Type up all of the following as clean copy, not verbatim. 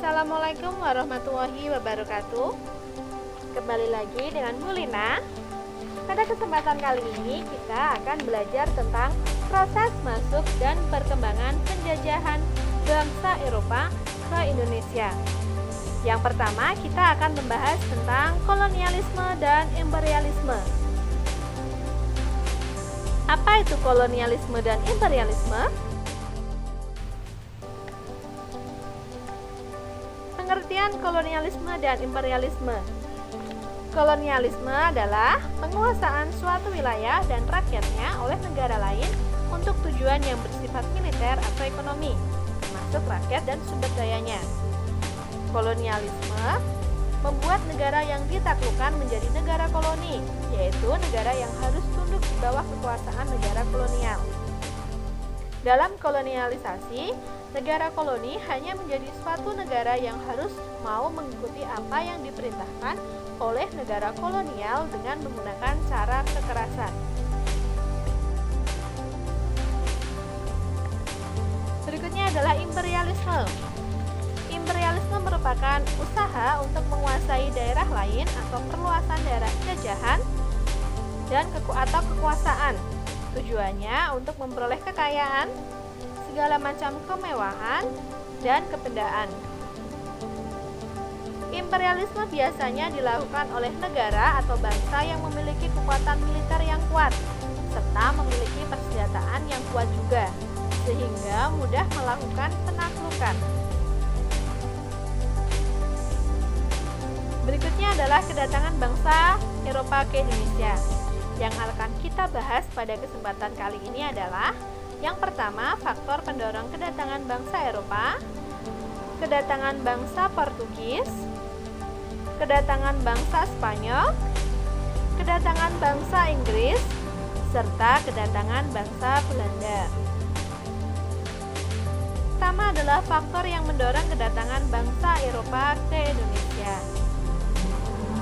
Assalamualaikum warahmatullahi wabarakatuh. Kembali lagi dengan Bu Lina. Pada kesempatan kali ini kita akan belajar tentang proses masuk dan perkembangan penjajahan bangsa Eropa ke Indonesia. Yang pertama kita akan membahas tentang kolonialisme dan imperialisme. Apa itu kolonialisme dan imperialisme? Pengertian kolonialisme dan imperialisme. Kolonialisme adalah penguasaan suatu wilayah dan rakyatnya oleh negara lain untuk tujuan yang bersifat militer atau ekonomi, termasuk rakyat dan sumber dayanya. Kolonialisme membuat negara yang ditaklukkan menjadi negara koloni, yaitu negara yang harus tunduk di bawah kekuasaan negara kolonial. Dalam kolonialisasi, negara koloni hanya menjadi suatu negara yang harus mau mengikuti apa yang diperintahkan oleh negara kolonial dengan menggunakan cara kekerasan. Berikutnya adalah imperialisme. Imperialisme merupakan usaha untuk menguasai daerah lain atau perluasan daerah jajahan dan kekuasaan. Tujuannya untuk memperoleh kekayaan, segala macam kemewahan, dan kebendaan. Imperialisme biasanya dilakukan oleh negara atau bangsa yang memiliki kekuatan militer yang kuat, serta memiliki persenjataan yang kuat juga, sehingga mudah melakukan penaklukan. Berikutnya adalah kedatangan bangsa Eropa ke Indonesia. Yang akan kita bahas pada kesempatan kali ini adalah yang pertama, faktor pendorong kedatangan bangsa Eropa, kedatangan bangsa Portugis, kedatangan bangsa Spanyol, kedatangan bangsa Inggris, serta kedatangan bangsa Belanda. Pertama adalah faktor yang mendorong kedatangan bangsa Eropa ke Indonesia.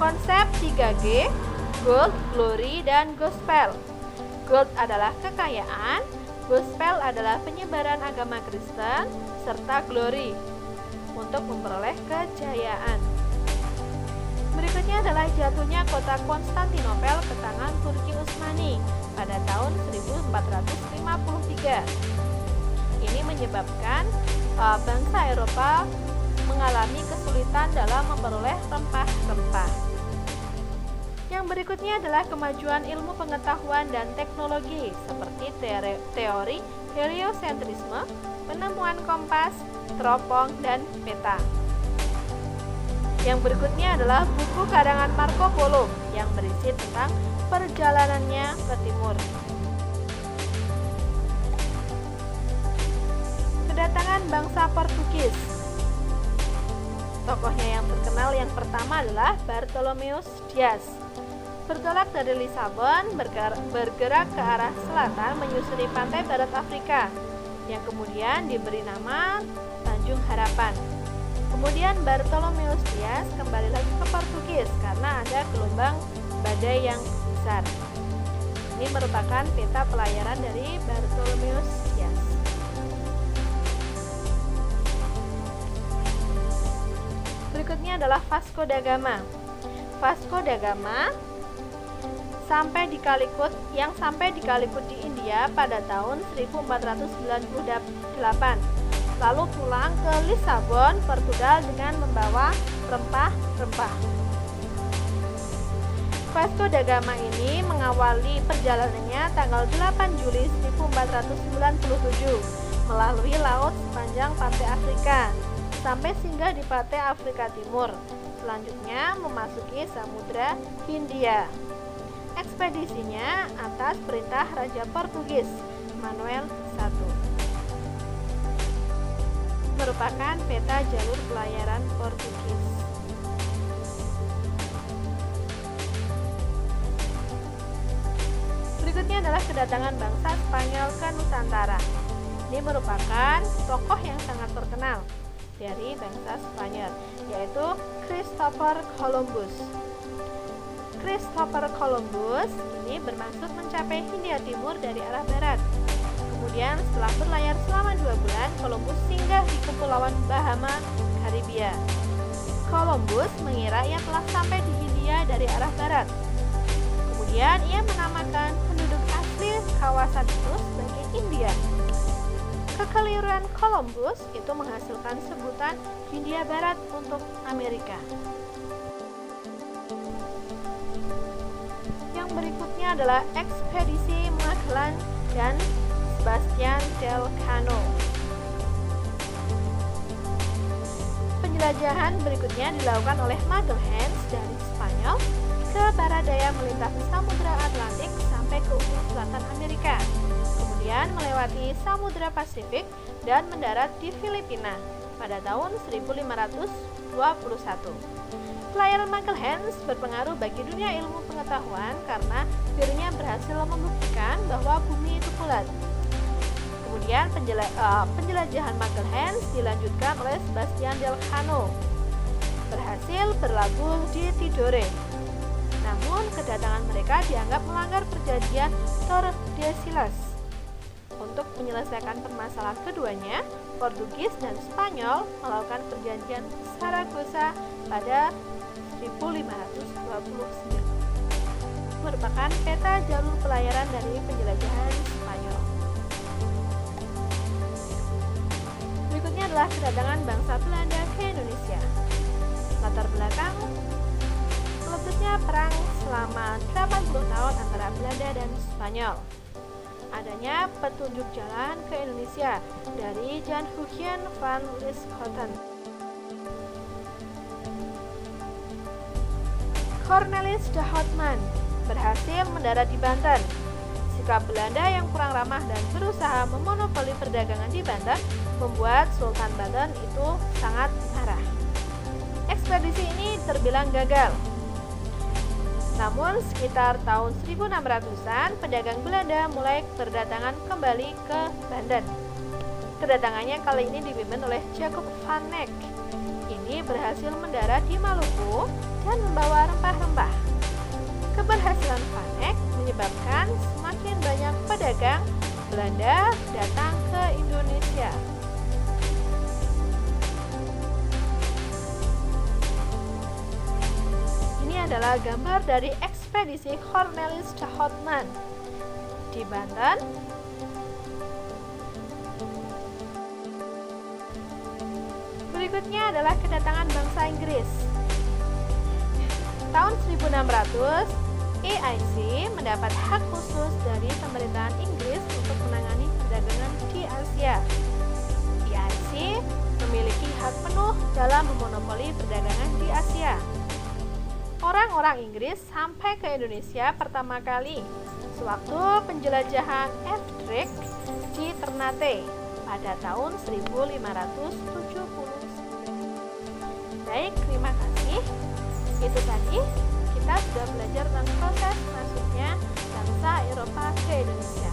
Konsep 3G, Gold, Glory, dan Gospel. Gold adalah kekayaan, Gospel adalah penyebaran agama Kristen, serta Glory untuk memperoleh kejayaan. Berikutnya adalah jatuhnya kota Konstantinopel ke tangan Turki Utsmani pada tahun 1453. Ini menyebabkan bangsa Eropa mengalami kesulitan dalam memperoleh rempah-rempah. Yang berikutnya adalah kemajuan ilmu pengetahuan dan teknologi seperti teori heliosentrisme, penemuan kompas, teropong, dan peta. Yang berikutnya adalah buku karangan Marco Polo yang berisi tentang perjalanannya ke timur. Kedatangan bangsa Portugis. Tokohnya yang terkenal yang pertama adalah Bartolomeus Dias. Bertolak dari Lisabon, bergerak ke arah selatan menyusuri pantai barat Afrika, yang kemudian diberi nama Tanjung Harapan. Kemudian Bartolomeus Dias kembali lagi ke Portugis karena ada gelombang badai yang besar. Ini merupakan peta pelayaran dari Bartolomeus Dias. Berikutnya adalah Vasco da Gama. Vasco da Gama sampai di Calicut di India pada tahun 1498. Lalu pulang ke Lisabon, Portugal dengan membawa rempah-rempah. Vasco da Gama ini mengawali perjalanannya tanggal 8 Juli 1497 melalui laut sepanjang pantai Afrika sampai singgah di pantai Afrika Timur. Selanjutnya memasuki Samudra Hindia. Ekspedisinya atas perintah Raja Portugis Manuel I. Merupakan peta jalur pelayaran Portugis. Berikutnya adalah kedatangan bangsa Spanyol ke Nusantara. Ini merupakan tokoh yang sangat terkenal dari bangsa Spanyol, yaitu Christopher Columbus. Christopher Columbus ini bermaksud mencapai Hindia Timur dari arah barat. Kemudian setelah berlayar selama 2 bulan, Columbus singgah di Kepulauan Bahama, Karibia. Arabia. Columbus mengira ia telah sampai di Hindia dari arah barat. Kemudian ia menamakan penduduk asli kawasan itu sebagai India. Kekeliruan Columbus itu menghasilkan sebutan Hindia Barat untuk Amerika. Yang berikutnya adalah ekspedisi Magellan dan Sebastian Elcano. Penjelajahan berikutnya dilakukan oleh Magellan dari Spanyol ke barat daya melintasi Samudra Atlantik sampai ke ufuk selatan Amerika, kemudian melewati Samudra Pasifik dan mendarat di Filipina pada tahun 1521. Pelayaran Magellan berpengaruh bagi dunia ilmu pengetahuan karena dirinya berhasil membuktikan bahwa bumi itu bulat. Kemudian penjelajahan Magellan dilanjutkan oleh Sebastian Elcano, berhasil berlabuh di Tidore. Namun kedatangan mereka dianggap melanggar perjanjian Tordesillas. Untuk menyelesaikan permasalahan keduanya, Portugis dan Spanyol melakukan perjanjian Saragossa pada 1529. Merupakan peta jalur pelayaran dari penjelajahan Spanyol. Berikutnya adalah kedatangan bangsa Belanda ke Indonesia. Latar belakang meletusnya perang selama 80 tahun antara Belanda dan Spanyol. Adanya petunjuk jalan ke Indonesia dari Jan Huyghen van Lieshoten. Cornelis de Houtman berhasil mendarat di Banten. Sikap Belanda yang kurang ramah dan berusaha memonopoli perdagangan di Banten membuat Sultan Banten itu sangat marah. Ekspedisi ini terbilang gagal. Namun sekitar tahun 1600-an, pedagang Belanda mulai berdatangan kembali ke Banten. Kedatangannya kali ini dipimpin oleh Jacob van Eyck. Ini berhasil mendarat di Maluku dan membawa rempah-rempah. Keberhasilan van Eyck menyebabkan semakin banyak pedagang Belanda datang ke Indonesia. Adalah gambar dari ekspedisi Cornelis de Houtman di Banten. Berikutnya adalah kedatangan bangsa Inggris. Tahun 1600, EIC mendapat hak khusus dari pemerintahan Inggris untuk menangani perdagangan di Asia. EIC memiliki hak penuh dalam memonopoli perdagangan di Asia. Orang-orang Inggris sampai ke Indonesia pertama kali sewaktu penjelajahan F. Drake di Ternate pada tahun 1570. Baik, terima kasih. Itu tadi kita sudah belajar tentang proses masuknya bangsa Eropa ke Indonesia.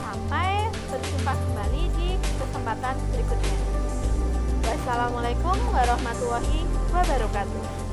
Sampai berjumpa kembali di kesempatan berikutnya. Wassalamualaikum warahmatullahi wabarakatuh.